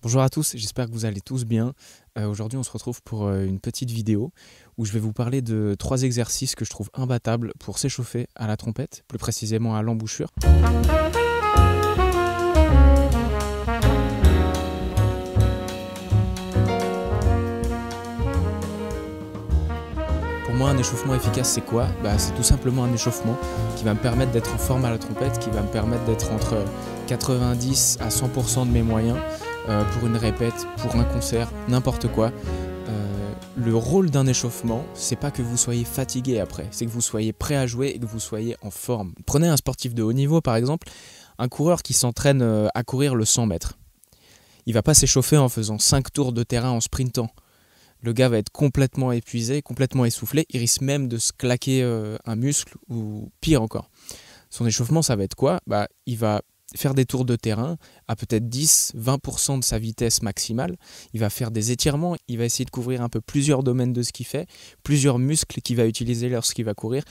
Bonjour à tous, j'espère que vous allez tous bien. Aujourd'hui on se retrouve pour une petite vidéo où je vais vous parler de 3 exercices que je trouve imbattables pour s'échauffer à la trompette, plus précisément à l'embouchure. Pour moi un échauffement efficace c'est quoi? C'est tout simplement un échauffement qui va me permettre d'être en forme à la trompette, qui va me permettre d'être entre 90 à 100% de mes moyens pour une répète, pour un concert, n'importe quoi. Le rôle d'un échauffement, c'est pas que vous soyez fatigué après, c'est que vous soyez prêt à jouer et que vous soyez en forme. Prenez un sportif de haut niveau par exemple, un coureur qui s'entraîne à courir le 100 mètres. Il va pas s'échauffer en faisant 5 tours de terrain en sprintant. Le gars va être complètement épuisé, complètement essoufflé, il risque même de se claquer un muscle ou pire encore. Son échauffement, ça va être quoi? Il va faire des tours de terrain à peut-être 10-20% de sa vitesse maximale. Il va faire des étirements, il va essayer de couvrir un peu plusieurs domaines de ce qu'il fait, plusieurs muscles qu'il va utiliser lorsqu'il va courir.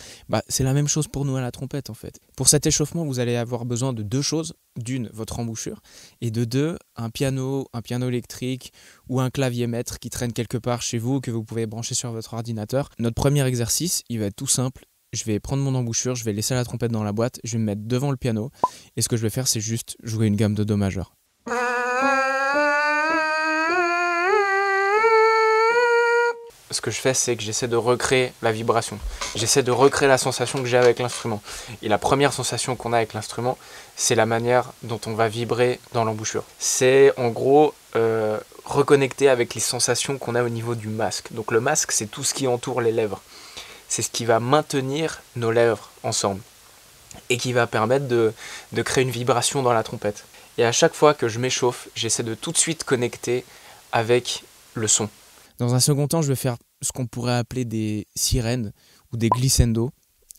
C'est la même chose pour nous à la trompette en fait. Pour cet échauffement, vous allez avoir besoin de 2 choses. D'une, votre embouchure, et de 2, un piano électrique ou un clavier maître qui traîne quelque part chez vous, que vous pouvez brancher sur votre ordinateur. Notre premier exercice, il va être tout simple. Je vais prendre mon embouchure, je vais laisser la trompette dans la boîte, je vais me mettre devant le piano, et ce que je vais faire, c'est juste jouer une gamme de Do majeur. Ce que je fais, c'est que j'essaie de recréer la vibration. J'essaie de recréer la sensation que j'ai avec l'instrument. Et la première sensation qu'on a avec l'instrument, c'est la manière dont on va vibrer dans l'embouchure. C'est en gros reconnecter avec les sensations qu'on a au niveau du masque. Donc le masque, c'est tout ce qui entoure les lèvres. C'est ce qui va maintenir nos lèvres ensemble et qui va permettre de créer une vibration dans la trompette. Et à chaque fois que je m'échauffe, j'essaie de tout de suite connecter avec le son. Dans un second temps, je vais faire ce qu'on pourrait appeler des sirènes ou des glissando.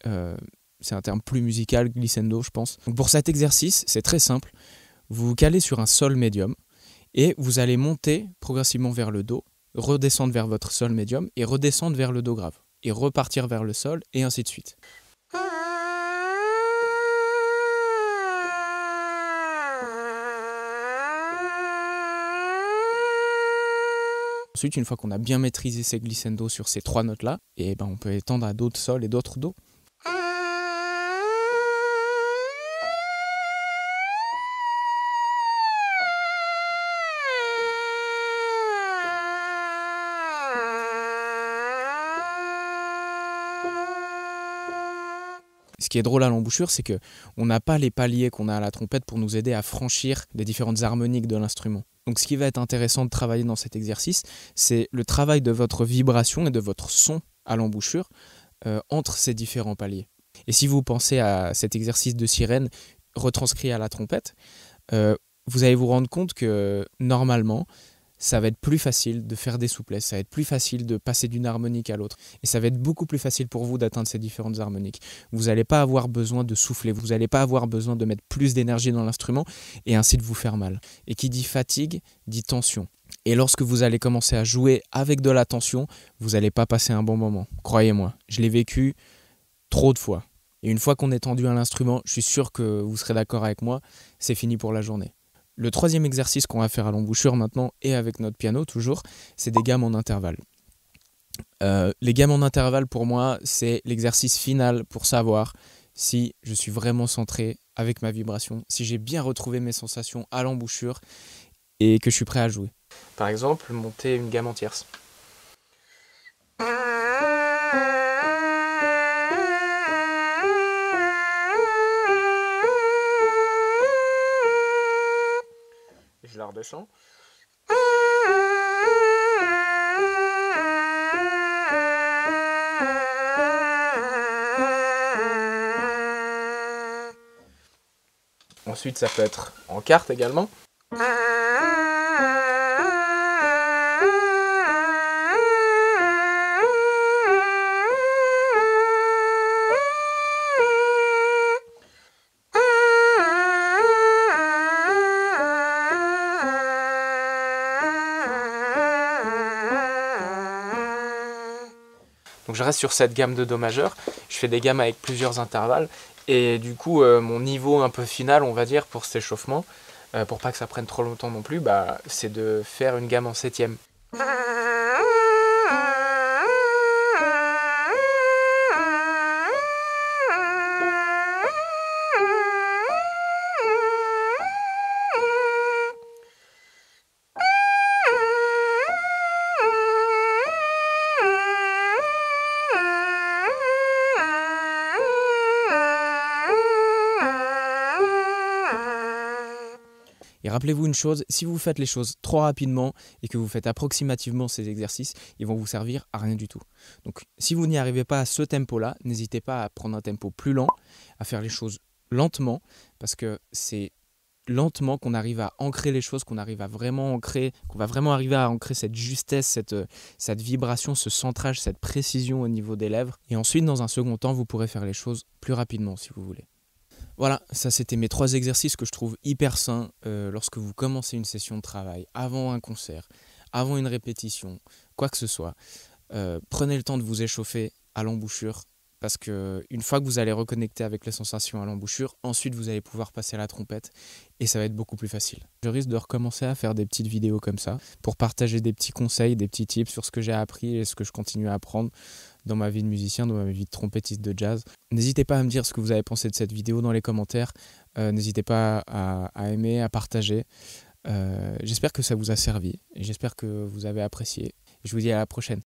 C'est un terme plus musical, glissando, je pense. Donc pour cet exercice, c'est très simple. Vous vous calez sur un sol médium et vous allez monter progressivement vers le Do, redescendre vers votre sol médium et redescendre vers le Do grave. Et repartir vers le sol, et ainsi de suite. Ensuite, une fois qu'on a bien maîtrisé ces glissando sur ces 3 notes-là, on peut étendre à d'autres sols et d'autres Do. Ce qui est drôle à l'embouchure, c'est qu'on n'a pas les paliers qu'on a à la trompette pour nous aider à franchir les différentes harmoniques de l'instrument. Donc ce qui va être intéressant de travailler dans cet exercice, c'est le travail de votre vibration et de votre son à l'embouchure entre ces différents paliers. Et si vous pensez à cet exercice de sirène retranscrit à la trompette, vous allez vous rendre compte que normalement, ça va être plus facile de faire des souplesses, ça va être plus facile de passer d'une harmonique à l'autre. Et ça va être beaucoup plus facile pour vous d'atteindre ces différentes harmoniques. Vous n'allez pas avoir besoin de souffler, vous n'allez pas avoir besoin de mettre plus d'énergie dans l'instrument et ainsi de vous faire mal. Et qui dit fatigue, dit tension. Et lorsque vous allez commencer à jouer avec de la tension, vous n'allez pas passer un bon moment. Croyez-moi, je l'ai vécu trop de fois. Et une fois qu'on est tendu à l'instrument, je suis sûr que vous serez d'accord avec moi, c'est fini pour la journée. Le troisième exercice qu'on va faire à l'embouchure maintenant, et avec notre piano toujours, c'est des gammes en intervalle. Les gammes en intervalle, pour moi, c'est l'exercice final pour savoir si je suis vraiment centré avec ma vibration, si j'ai bien retrouvé mes sensations à l'embouchure et que je suis prêt à jouer. Par exemple, monter une gamme en tierce. Je la redescends. Ensuite, ça peut être en quarte également. Donc je reste sur cette gamme de Do majeur, je fais des gammes avec plusieurs intervalles, et du coup mon niveau un peu final, on va dire, pour cet échauffement, pour pas que ça prenne trop longtemps non plus, c'est de faire une gamme en septième. Et rappelez-vous une chose, si vous faites les choses trop rapidement et que vous faites approximativement ces exercices, ils vont vous servir à rien du tout. Donc si vous n'y arrivez pas à ce tempo-là, n'hésitez pas à prendre un tempo plus lent, à faire les choses lentement, parce que c'est lentement qu'on arrive à ancrer les choses, qu'on arrive à vraiment ancrer, qu'on va vraiment arriver à ancrer cette justesse, cette vibration, ce centrage, cette précision au niveau des lèvres. Et ensuite, dans un second temps, vous pourrez faire les choses plus rapidement si vous voulez. Voilà, ça c'était mes 3 exercices que je trouve hyper sains lorsque vous commencez une session de travail, avant un concert, avant une répétition, quoi que ce soit. Prenez le temps de vous échauffer à l'embouchure parce qu'une fois que vous allez reconnecter avec les sensations à l'embouchure, ensuite vous allez pouvoir passer à la trompette et ça va être beaucoup plus facile. Je risque de recommencer à faire des petites vidéos comme ça pour partager des petits conseils, des petits tips sur ce que j'ai appris et ce que je continue à apprendre dans ma vie de musicien, dans ma vie de trompettiste de jazz. N'hésitez pas à me dire ce que vous avez pensé de cette vidéo dans les commentaires. N'hésitez pas à aimer, à partager. J'espère que ça vous a servi et j'espère que vous avez apprécié. Je vous dis à la prochaine.